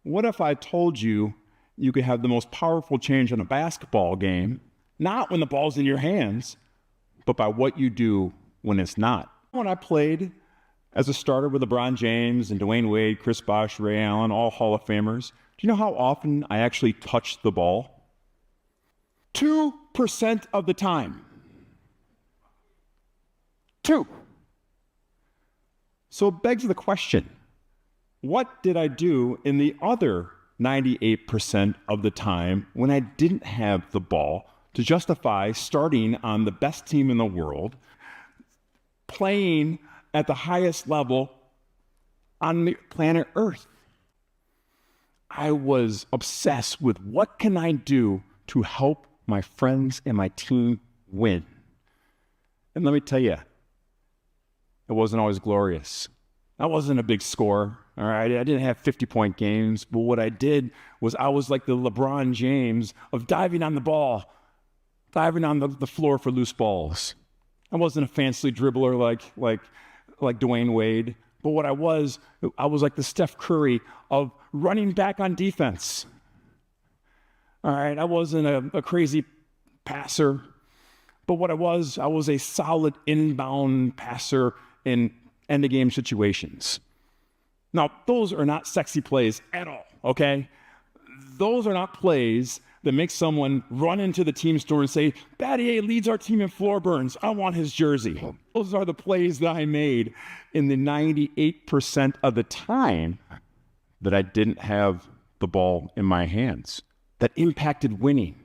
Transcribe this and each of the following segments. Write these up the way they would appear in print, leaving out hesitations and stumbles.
What if I told you you could have the most powerful change in a basketball game, not when the ball's in your hands, but by what you do when it's not? When I played as a starter with LeBron James and Dwayne Wade, Chris Bosh, Ray Allen, all Hall of Famers, do you know how often I actually touched the ball? 2% of the time. 2. So it begs the question, what did I do in the other 98% of the time when I didn't have the ball to justify starting on the best team in the world, playing at the highest level on the planet Earth? I was obsessed with what can I do to help my friends and my team win. And let me tell you, it wasn't always glorious. I wasn't a big scorer, all right? I didn't have 50-point games, but what I did was I was like the LeBron James of diving on the ball, diving on the floor for loose balls. I wasn't a fancy dribbler like Dwayne Wade, but what I was like the Steph Curry of running back on defense. All right, I wasn't a crazy passer, but what I was a solid inbound passer in end-of-game situations. Now, those are not sexy plays at all, okay? Those are not plays that make someone run into the team store and say, Battier leads our team in floor burns. I want his jersey. Those are the plays that I made in the 98% of the time that I didn't have the ball in my hands, that impacted winning.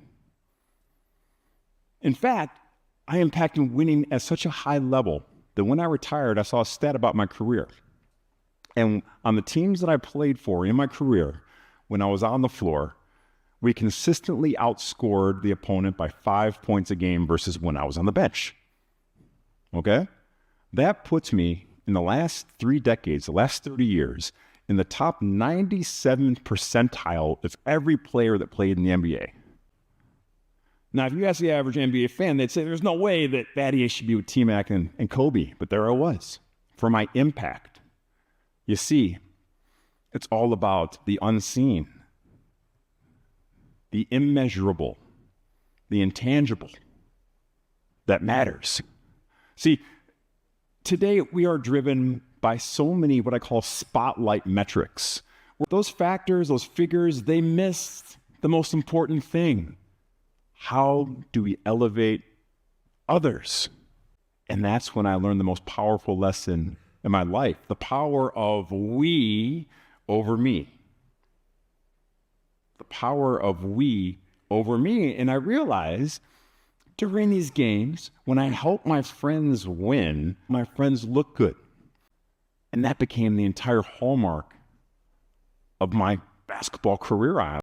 In fact, I impacted winning at such a high level that when I retired, I saw a stat about my career. And on the teams that I played for in my career, when I was on the floor, we consistently outscored the opponent by 5 points a game versus when I was on the bench. Okay? That puts me in the last 3 decades, the last 30 years, in the top 97th percentile of every player that played in the NBA. Now, if you ask the average NBA fan, they'd say there's no way that Battier should be with T-Mac and Kobe, but there I was for my impact. You see, it's all about the unseen, the immeasurable, the intangible that matters. See, today we are driven by so many what I call spotlight metrics. Those factors, those figures, they miss the most important thing. How do we elevate others? And that's when I learned the most powerful lesson in my life, the power of we over me. The power of we over me. And I realized during these games, when I help my friends win, my friends look good. And that became the entire hallmark of my basketball career.